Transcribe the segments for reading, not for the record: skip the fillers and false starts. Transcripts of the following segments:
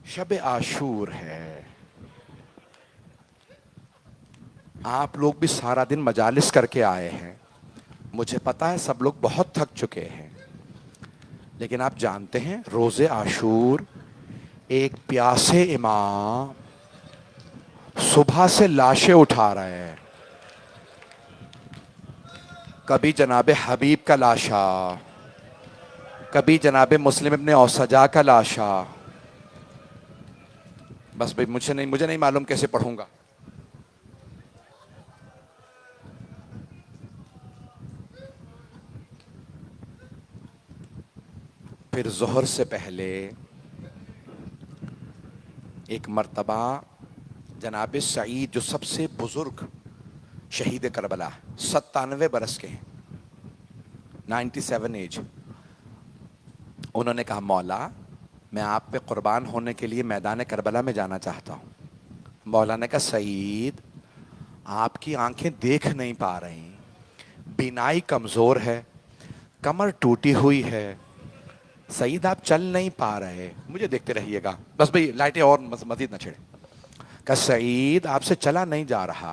शब आशूर है। आप लोग भी सारा दिन मजालिस करके आए हैं, मुझे पता है सब लोग बहुत थक चुके हैं, लेकिन आप जानते हैं रोजे आशूर एक प्यासे इमाम सुबह से लाशें उठा रहे हैं। कभी जनाबे हबीब का लाशा, कभी जनाबे मुस्लिम इब्ने औसजा का लाशा। बस भाई मुझे नहीं मालूम कैसे पढ़ूंगा। फिर जोहर से पहले एक मर्तबा जनाब सईद जो सबसे बुजुर्ग शहीद करबला 97 बरस के हैं, 97 एज, उन्होंने कहा मौला मैं आप पे कुर्बान होने के लिए मैदान करबला में जाना चाहता हूं। मौला ने कहा सईद आपकी आंखें देख नहीं पा रही, बीनाई कमजोर है, कमर टूटी हुई है, सईद आप चल नहीं पा रहे, मुझे देखते रहिएगा, बस भाई लाइटें और मजीद न छेड़े। कहा सईद आपसे चला नहीं जा रहा,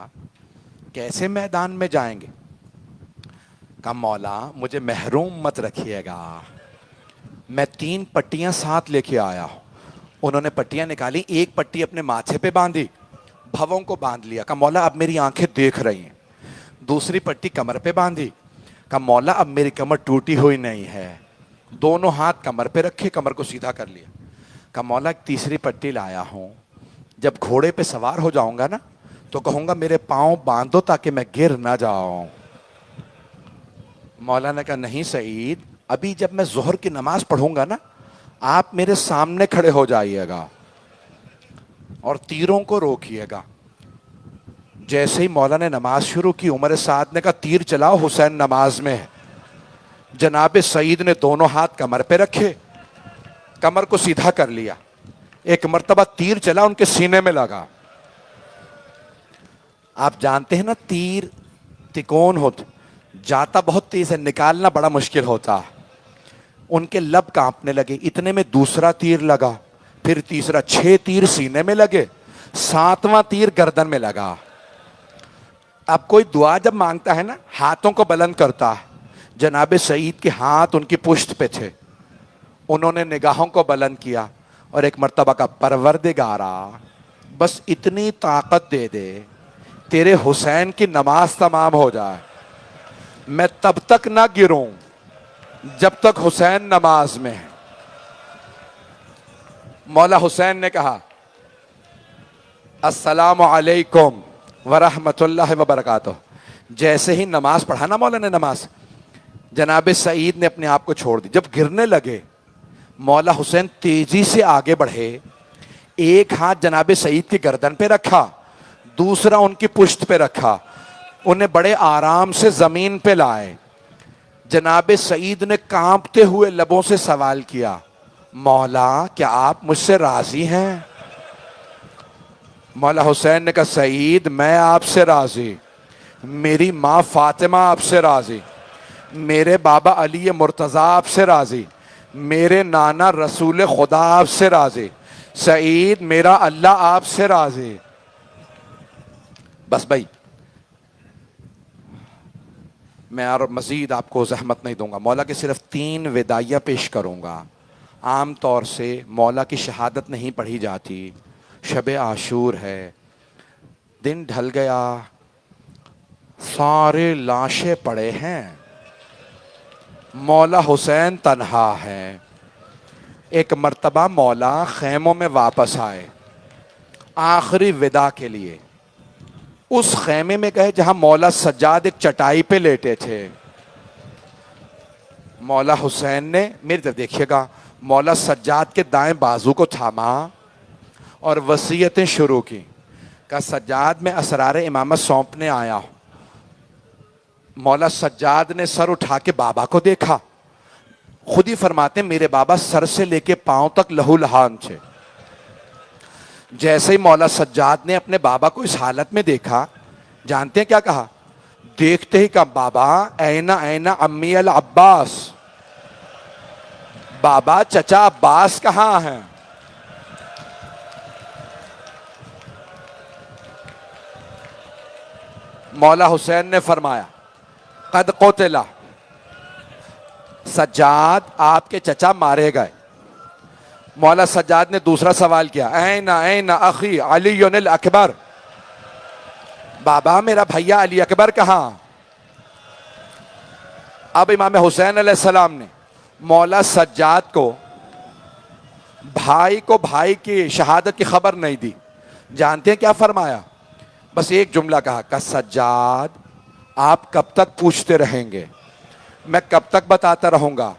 कैसे मैदान में जाएंगे? कहा मौला मुझे महरूम मत रखिएगा, मैं 3 पट्टियां साथ लेके आया हूं। उन्होंने पट्टियां निकाली, एक पट्टी अपने माथे पे बांधी, भवों को बांध लिया। कहा मौला अब मेरी आंखें देख रही हैं। दूसरी पट्टी कमर पे बांधी। कहा मौला अब मेरी कमर टूटी हुई नहीं है। दोनों हाथ कमर पे रखे, कमर को सीधा कर लिया। कहा मौला एक तीसरी पट्टी लाया हूं, जब घोड़े पे सवार हो जाऊंगा ना तो कहूंगा मेरे पांव बांधो ताकि मैं गिर ना जाऊं। मौला ने कहा नहीं सईद, अभी जब मैं जोहर की नमाज पढ़ूंगा ना आप मेरे सामने खड़े हो जाइएगा और तीरों को रोकिएगा। जैसे ही मौला ने नमाज शुरू की, उमर साद ने कहा तीर चलाओ, हुसैन नमाज में है। जनाब सईद ने दोनों हाथ कमर पे रखे, कमर को सीधा कर लिया, एक मर्तबा तीर चला उनके सीने में लगा। आप जानते हैं ना तीर तिकोन होता, जाता बहुत तेज है, निकालना बड़ा मुश्किल होता है। उनके लब कांपने लगे, इतने में दूसरा तीर लगा, फिर तीसरा, 6 तीर सीने में लगे, 7वां तीर गर्दन में लगा। अब कोई दुआ जब मांगता है ना हाथों को बुलंद करता है, जनाब सईद के हाथ उनकी पुश्त पे थे, उन्होंने निगाहों को बुलंद किया और एक मर्तबा का परवरदिगारा बस इतनी ताकत दे दे तेरे हुसैन की नमाज तमाम हो जाए, मैं तब तक ना गिरूं जब तक हुसैन नमाज में है। मौला हुसैन ने कहा अस्सलामु अलैकुम वरहमतुल्लाहि वबरकातुह। जैसे ही नमाज पढ़ा ना मौला ने नमाज, जनाब सईद ने अपने आप को छोड़ दी। जब गिरने लगे मौला हुसैन तेजी से आगे बढ़े, एक हाथ जनाब सईद की गर्दन पे रखा, दूसरा उनकी पुश्त पे रखा, उन्हें बड़े आराम से जमीन पे लाए। जनाब सईद ने कांपते हुए लबों से सवाल किया मौला क्या आप मुझसे राजी हैं? मौला हुसैन ने कहा सईद मैं आपसे राजी, मेरी माँ फातिमा आपसे राजी, मेरे बाबा अली मुर्तज़ा आपसे राजी, मेरे नाना रसूल खुदा आपसे राजी, सईद मेरा अल्लाह आपसे राजी। बस भाई मैं और मजीद आपको जहमत नहीं दूंगा, मौला की सिर्फ 3 विदाइयाँ पेश करूंगा। आम तौर से मौला की शहादत नहीं पढ़ी जाती, शब आशूर है, दिन ढल गया, सारे लाशें पड़े हैं, मौला हुसैन तन्हा है। एक मर्तबा मौला खैमों में वापस आए आखिरी विदा के लिए। उस खैमे में गए जहां मौला सज्जाद एक चटाई पे लेटे थे। मौला हुसैन ने, मेरी तरफ देखिएगा, मौला सज्जाद के दाएं बाजू को थामा और वसीयतें शुरू की। कहा सज्जाद में असरार इमामत सौंपने आया हूं। मौला सज्जाद ने सर उठा के बाबा को देखा, खुद ही फरमाते मेरे बाबा सर से लेके पांव तक लहू लहान थे। जैसे ही मौला सज्जाद ने अपने बाबा को इस हालत में देखा, जानते हैं क्या कहा? देखते ही कहा बाबा ऐना ऐना अम्मी अल अब्बास, बाबा चचा अब्बास कहां हैं? मौला हुसैन ने फरमाया कद कोतिला, सज्जाद आपके चचा मारे गए। मौला सज्जाद ने दूसरा सवाल किया, ऐना अखी अली अकबर, बाबा मेरा भैया अली अकबर कहां? अब इमाम हुसैन अलैहिस्सलाम ने मौला सज्जाद को भाई की शहादत की खबर नहीं दी। जानते हैं क्या फरमाया? बस एक जुमला कहा, का सज्जाद आप कब तक पूछते रहेंगे, मैं कब तक बताता रहूंगा?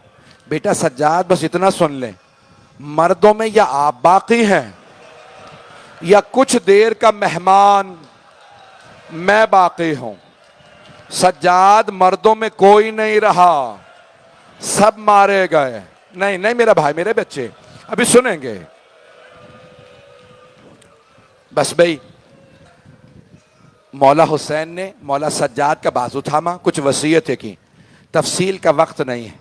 बेटा सज्जाद बस इतना सुन ले, मर्दों में या आप बाकी हैं या कुछ देर का मेहमान मैं बाकी हूं। सज्जाद मर्दों में कोई नहीं रहा, सब मारे गए। नहीं नहीं मेरा भाई, मेरे बच्चे अभी सुनेंगे। बस भाई मौला हुसैन ने मौला सज्जाद का बाजू थामा, कुछ वसीयतें की, तफसील का वक्त नहीं है।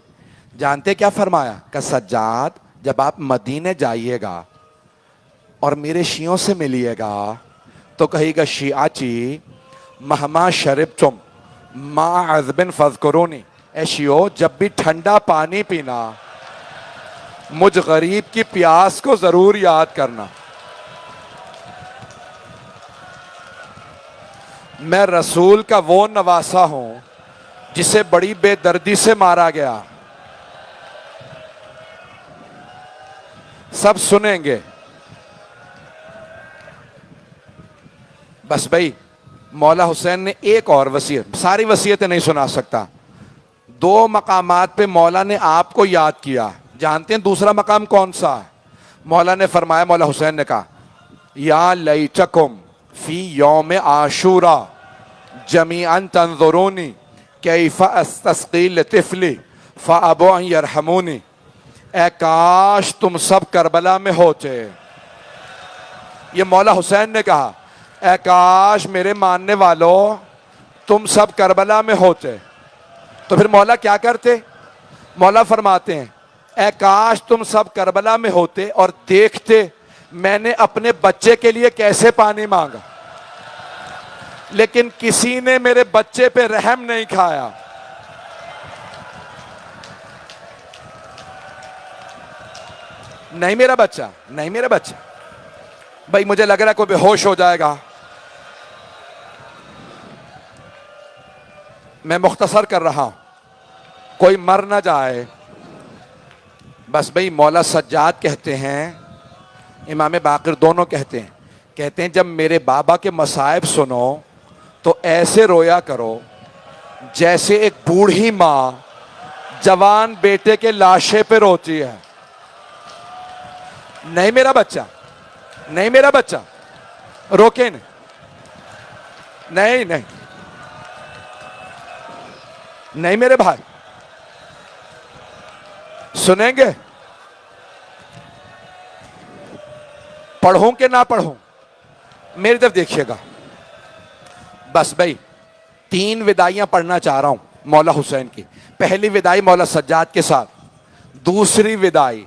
जानते क्या फरमाया? का सज्जाद जब आप मदीने जाइएगा और मेरे शियों से मिलिएगा तो कहिएगा शियाची महमा शरीब तुम माँ अज़बिन फज़कुरूनी, ए शियो जब भी ठंडा पानी पीना मुझ गरीब की प्यास को जरूर याद करना। मैं रसूल का वो नवासा हूं जिसे बड़ी बेदर्दी से मारा गया। सब सुनेंगे। बस भाई मौला हुसैन ने एक और वसीयत, सारी वसीयतें नहीं सुना सकता, दो मकामात पे मौला ने आपको याद किया। जानते हैं दूसरा मकाम कौन सा है? मौला ने फरमाया, मौला हुसैन ने कहा, या लैतकुम फी यौम आशूरा जमीअन तंजुरूनी कैफ अस्तस्कील तिफली फअबू अन यरहमूनी, ए काश तुम सब करबला में होते। ये मौला हुसैन ने कहा, ए काश मेरे मानने वालों तुम सब करबला में होते। तो फिर मौला क्या करते? मौला फरमाते हैं, ए काश तुम सब करबला में होते और देखते मैंने अपने बच्चे के लिए कैसे पानी मांगा, लेकिन किसी ने मेरे बच्चे पे रहम नहीं खाया। नहीं मेरा बच्चा, नहीं मेरा बच्चा। भाई मुझे लग रहा है कोई बेहोश हो जाएगा, मैं मुख्तसर कर रहा हूं, कोई मर ना जाए। बस भाई मौला सज्जाद कहते हैं, इमाम बाकिर दोनों कहते हैं जब मेरे बाबा के मसाइब सुनो तो ऐसे रोया करो जैसे एक बूढ़ी माँ जवान बेटे के लाशे पे रोती है। नहीं मेरा बच्चा, नहीं मेरा बच्चा, रोके नहीं, नहीं नहीं नहीं मेरे भाई, सुनेंगे? पढ़ूं कि ना पढ़ूं? मेरी तरफ देखिएगा। बस भाई 3 विदाइयां पढ़ना चाह रहा हूं मौला हुसैन की। पहली विदाई मौला सज्जाद के साथ, दूसरी विदाई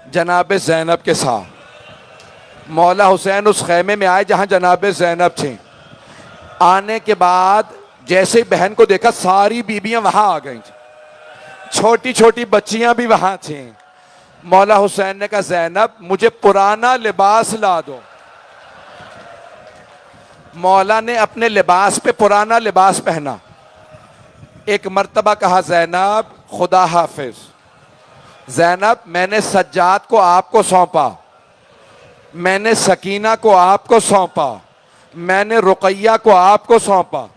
जनाब ज़ैनब के साथ। मौला हुसैन उस खैमे में आए जहां जनाब ज़ैनब थी। आने के बाद जैसे बहन को देखा सारी बीबियां वहां आ गई, छोटी छोटी बच्चियां भी वहां थी। मौला हुसैन ने कहा, ज़ैनब मुझे पुराना लिबास ला दो। मौला ने अपने लिबास पे पुराना लिबास पहना। एक मर्तबा कहा, ज़ैनब खुदा हाफिज, ज़ैनब मैंने सज्जाद को आपको सौंपा, मैंने सकीना को आपको सौंपा, मैंने रुकैया को आपको सौंपा।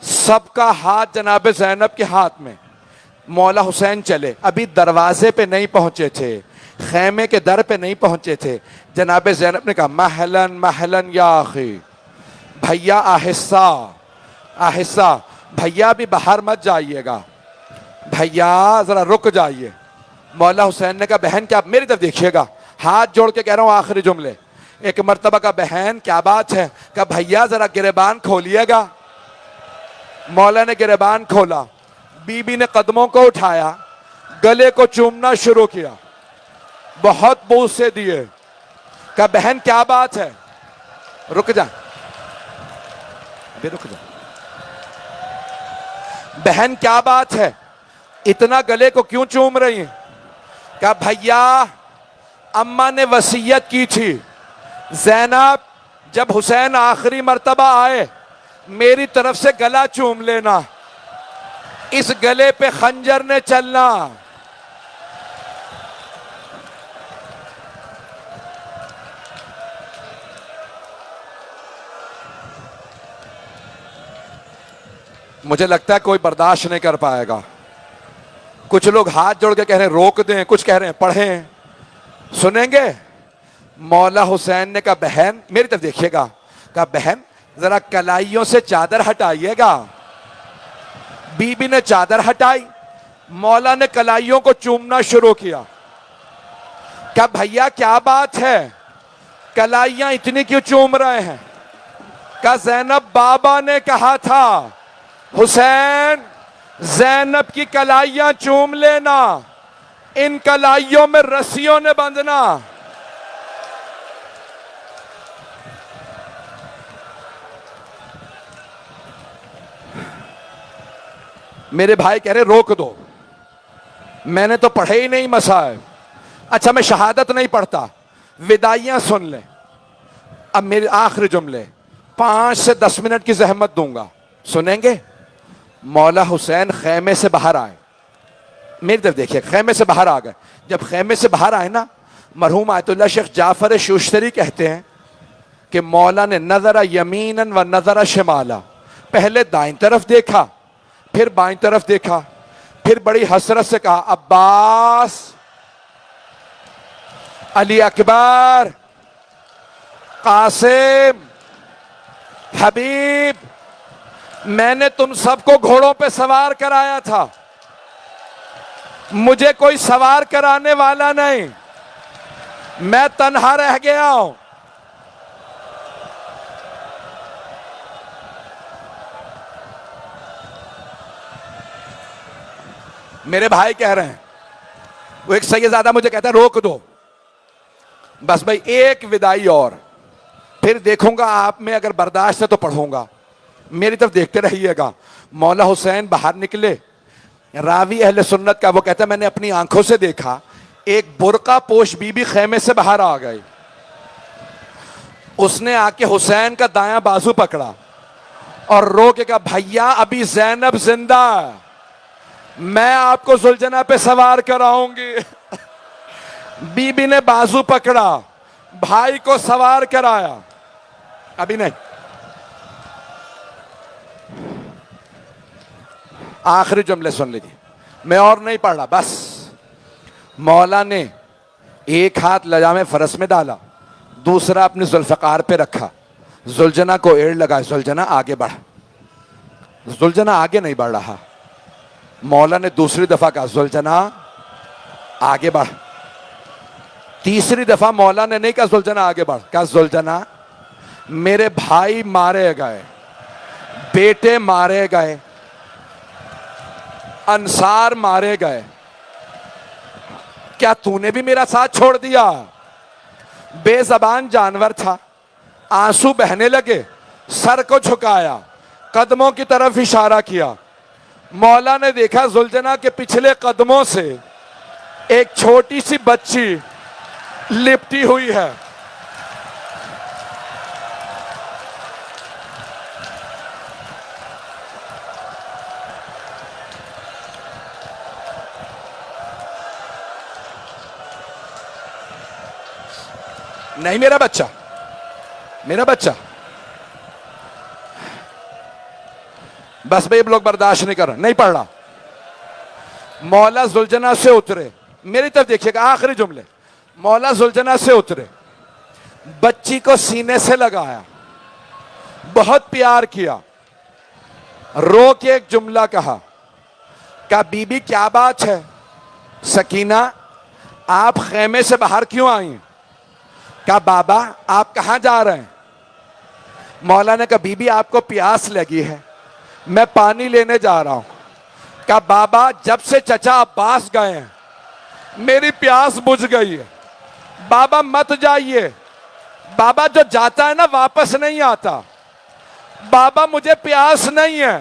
सबका हाथ जनाब ज़ैनब के हाथ में। मौला हुसैन चले, अभी दरवाजे पे नहीं पहुंचे थे, खैमे के दर पे नहीं पहुंचे थे। जनाब ज़ैनब ने कहा, महलन महलन या आखी, भैया आहिस्सा आहिस्सा, भैया भी बाहर मत जाइएगा, भैया जरा रुक जाइए। मौला हुसैन ने कहा, बहन क्या, मेरी तरफ देखिएगा, हाथ जोड़ के कह रहा हूं आखिरी जुमले। एक मर्तबा का, बहन क्या बात है? कहा, भैया जरा गिरेबान खोलिएगा। मौला ने गिरेबान खोला, बीबी ने कदमों को उठाया, गले को चूमना शुरू किया, बहुत बूसे दिए। कहा, बहन क्या बात है? रुक जा, अभी रुक जा, बहन क्या बात है, इतना गले को क्यों चूम रही हैं? कहा भैया अम्मा ने वसीयत की थी, ज़ैनब जब हुसैन आखिरी मर्तबा आए मेरी तरफ से गला चूम लेना, इस गले पे खंजर ने चलना। मुझे लगता है कोई बर्दाश्त नहीं कर पाएगा। कुछ लोग हाथ जोड़ के कह रहे हैं रोक दें, कुछ कह रहे हैं पढ़ें। सुनेंगे? मौला हुसैन ने कहा बहन मेरी तरफ देखिएगा, कहा बहन जरा कलाइयों से चादर हटाइएगा। बीबी ने चादर हटाई, मौला ने कलाइयों को चूमना शुरू किया। क्या भैया क्या बात है, कलाइयां इतनी क्यों चूम रहे हैं? कहा ज़ैनब बाबा ने कहा था हुसैन ज़ैनब की कलाइयां चूम लेना, इन कलाइयों में रस्सियों ने बंधना। मेरे भाई कह रहे रोक दो, मैंने तो पढ़े ही नहीं मसाइल। अच्छा मैं शहादत नहीं पढ़ता, विदाइयां सुन ले। अब मेरे आखिरी जुमले 5 से 10 मिनट की जहमत दूंगा, सुनेंगे? मौला हुसैन खैमे से बाहर आए, मेरी तरफ देखिए, खैमे से बाहर आ गए। जब खैमे से बाहर आए ना, मरहूम आयतुल्लाह शेख जाफर शूश्तरी कहते हैं कि मौला ने नजरा यमीनन व नजरा शिमाला, पहले दाईं तरफ देखा, फिर बाईं तरफ देखा, फिर बड़ी हसरत से कहा अब्बास, अली अकबर, कासिम, हबीब, मैंने तुम सबको घोड़ों पे सवार कराया था, मुझे कोई सवार कराने वाला नहीं, मैं तन्हा रह गया हूं। मेरे भाई कह रहे हैं, वो एक सैयदादा मुझे कहता है रोक दो, बस भाई एक विदाई और, फिर देखूंगा आप में अगर बर्दाश्त है तो पढ़ूंगा। मेरी तरफ देखते रहिएगा। मौला हुसैन बाहर निकले, रावी अहले सुन्नत का वो कहता है मैंने अपनी आंखों से देखा, एक बुर्का पोश बीबी खैमे से बाहर आ गई। उसने आके हुसैन का दायां बाजू पकड़ा और रो के कहा भैया अभी ज़ैनब जिंदा है, मैं आपको सुलझना पे सवार कराऊंगी। बीबी ने बाजू पकड़ा, भाई को सवार कराया। अभी नहीं, आखिरी जुमले सुन लीजिए, मैं और नहीं पढ़ रहा। बस मौला ने एक हाथ लजामे फरस में डाला, दूसरा अपने जुल्फकार पे रखा, जुलझना को एड़ लगा, जुलझना आगे बढ़। जुलझना आगे नहीं बढ़ रहा। मौला ने दूसरी दफा कहा जुलझना आगे बढ़। तीसरी दफा मौला ने नहीं कहा जुलझना आगे बढ़, कहा जुलझना मेरे भाई मारे गए, बेटे मारे गए, अंसार मारे गए, क्या तूने भी मेरा साथ छोड़ दिया? बेजबान जानवर था, आंसू बहने लगे, सर को झुकाया, कदमों की तरफ इशारा किया। मौला ने देखा जुलझना के पिछले कदमों से एक छोटी सी बच्ची लिपटी हुई है। नहीं मेरा बच्चा, मेरा बच्चा। बस भाई लोग बर्दाश्त नहीं कर रहे, नहीं पढ़ रहा। मौला जुलझना से उतरे, मेरी तरफ देखिएगा, आखिरी जुमले। मौला जुलझना से उतरे, बच्ची को सीने से लगाया, बहुत प्यार किया, रो के एक जुमला कहा, बीबी क्या बात है सकीना, आप खेमे से बाहर क्यों आई? कहा बाबा आप कहां जा रहे हैं? मौला ने कहा बीबी आपको प्यास लगी है, मैं पानी लेने जा रहा हूं। कहा बाबा जब से चचा अब्बास गए हैं मेरी प्यास बुझ गई है, बाबा मत जाइए, बाबा जो जाता है ना वापस नहीं आता, बाबा मुझे प्यास नहीं है।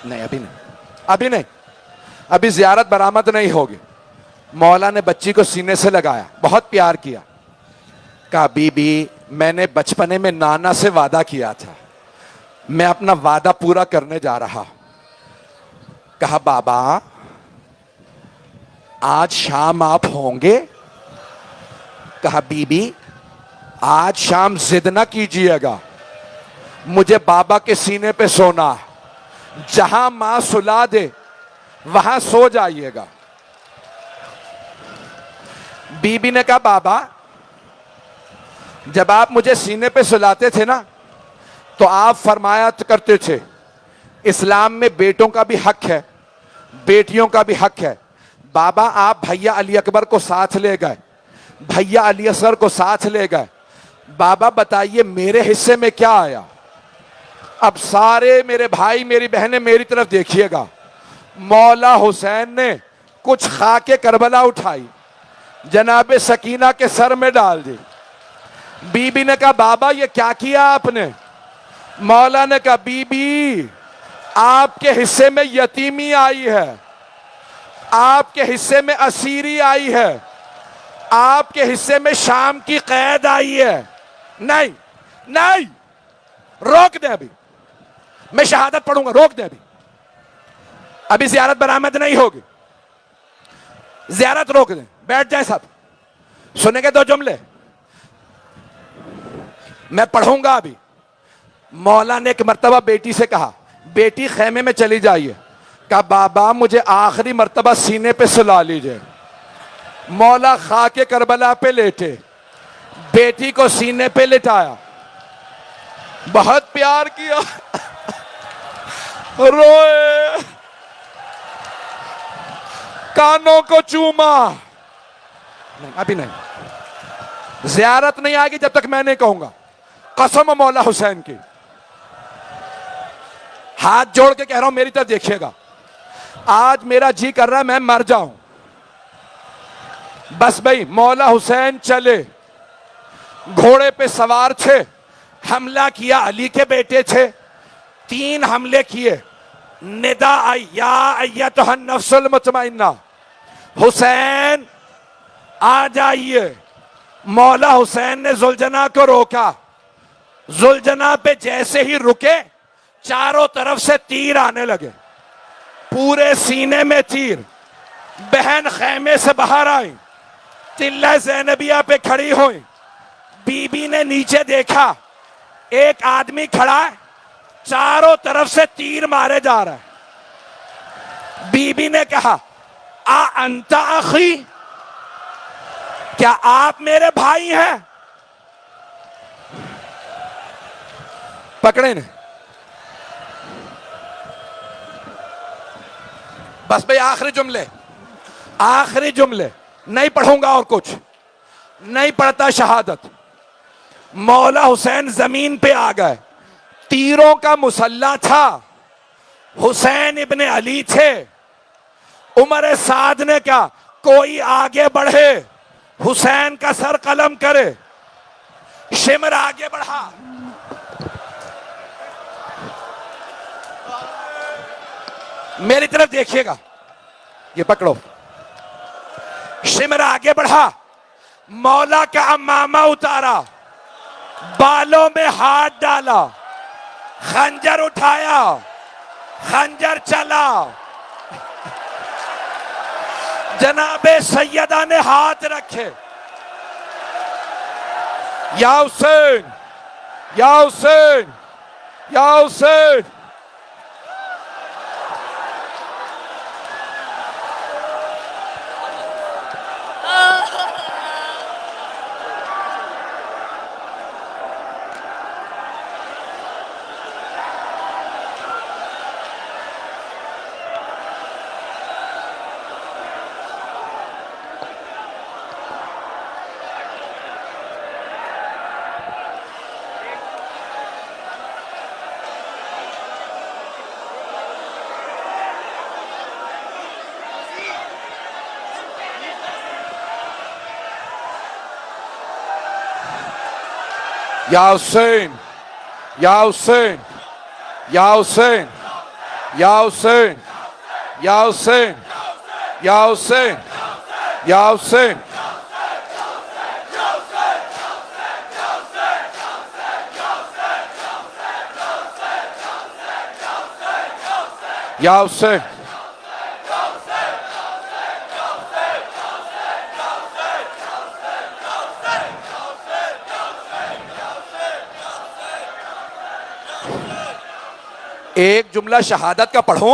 नहीं अभी नहीं, अभी नहीं, अभी जियारत बरामद नहीं होगी। मौला ने बच्ची को सीने से लगाया, बहुत प्यार किया। कहा बीबी मैंने बचपने में नाना से वादा किया था, मैं अपना वादा पूरा करने जा रहा हूं। कहा बाबा आज शाम आप होंगे? कहा बीबी आज शाम जिद ना कीजिएगा, मुझे बाबा के सीने पे सोना है, जहां मां सुला दे वहां सो जाइएगा। बीबी ने कहा बाबा जब आप मुझे सीने पे सुलाते थे ना तो आप फरमाया करते थे इस्लाम में बेटों का भी हक है, बेटियों का भी हक है। बाबा आप भैया अली अकबर को साथ ले गए, भैया अली असगर को साथ ले गए, बाबा बताइए मेरे हिस्से में क्या आया? अब सारे मेरे भाई मेरी बहनें मेरी तरफ देखिएगा। मौला हुसैन ने कुछ खाके करबला उठाई, जनाबे सकीना के सर में डाल दी। बीबी ने कहा बाबा ये क्या किया आपने? मौला ने कहा बीबी आपके हिस्से में यतीमी आई है, आपके हिस्से में असीरी आई है, आपके हिस्से में शाम की कैद आई है। नहीं नहीं रोक दे, अभी मैं शहादत पढ़ूंगा, रोक दे, अभी जियारत बरामद नहीं होगी, जियारत रोक दे, बैठ जाए सब, सुनेंगे दो जुमले मैं पढ़ूंगा अभी। मौला ने एक मर्तबा बेटी से कहा बेटी खेमे में चली जाइए। कहा बाबा मुझे आखिरी मर्तबा सीने पे सुला लीजिए। मौला खाके करबला पे लेटे, बेटी को सीने पे लिटाया, बहुत प्यार किया, रोए, कानों को चूमा। नहीं अभी नहीं, जियारत नहीं आएगी जब तक मैं नहीं कहूंगा, कसम मौला हुसैन की, हाथ जोड़ के कह रहा हूं मेरी तरफ देखिएगा। आज मेरा जी कर रहा है मैं मर जाऊं, बस भाई मौला हुसैन चले, घोड़े पे सवार थे, हमला किया, अली के बेटे थे, 3 हमले किए, निदा आई या अय्यतुहन नफ्सुल मुतमइन्ना, हुसैन आ जाइए। मौला हुसैन ने जुलजना को रोका, जुलजना पे जैसे ही रुके चारों तरफ से तीर आने लगे, पूरे सीने में तीर। बहन खेमे से बाहर आई, तिल्ला ज़ैनबिया पे खड़ी हुई, बीबी ने नीचे देखा, एक आदमी खड़ा है, चारों तरफ से तीर मारे जा रहा है। बीबी ने कहा आ अंता अखी, क्या आप मेरे भाई हैं? पकड़े ने, बस भाई आखिरी जुमले, आखिरी जुमले, नहीं पढ़ूंगा और कुछ नहीं पढ़ता शहादत। मौला हुसैन जमीन पे आ गए, तीरों का मुसल्ला था, हुसैन इब्ने अली थे। उमर साद ने कहा कोई आगे बढ़े, हुसैन का सर कलम करे। शिमर आगे बढ़ा, मेरी तरफ देखिएगा, ये पकड़ो। शिमर आगे बढ़ा, मौला का अम्मामा उतारा, बालों में हाथ डाला, खंजर उठाया, खंजर चला। जनाबे सैयदा ने हाथ रखे, या हुसैन, या हुसैन, या हुसैन। या हुसैन, या हुसैन, या हुसैन, या हुसैन, या हुसैन, या हुसैन, या हुसैन, या हुसैन। एक जुमला शहादत का पढ़ो।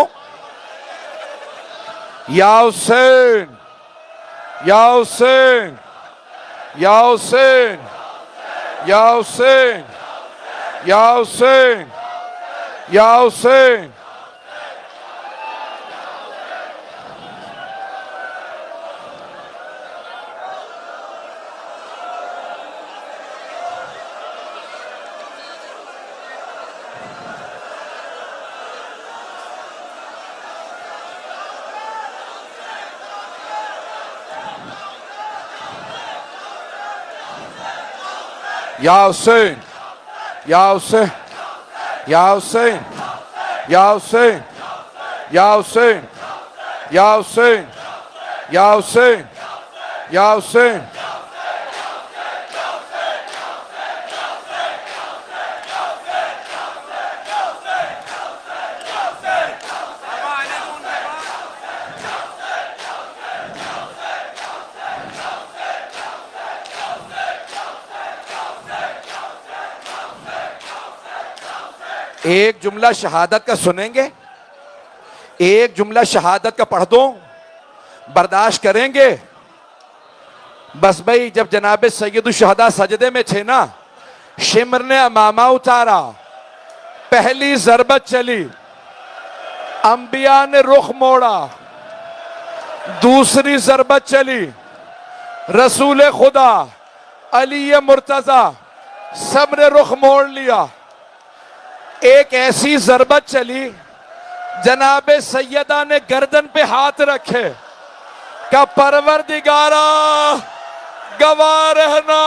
या हुसैन, या हुसैन, या हुसैन, या हुसैन, या हुसैन, या हुसैन। या हुसैन, या हुसैन, या हुसैन, या हुसैन, या हुसैन, या हुसैन, या हुसैन, या हुसैन। एक जुमला शहादत का सुनेंगे, एक जुमला शहादत का पढ़ दो, बर्दाश्त करेंगे? बस भाई, जब जनाब सैयद शुहदा सजदे में थे ना, शिमर ने अमामा उतारा, पहली जरबत चली, अंबिया ने रुख मोड़ा, दूसरी जरबत चली, रसूल खुदा अली मुर्तजा सब ने रुख मोड़ लिया। एक ऐसी जरबत चली, जनाब सैयदा ने गर्दन पे हाथ रखे, का परवरदिगारा गवाह रहना,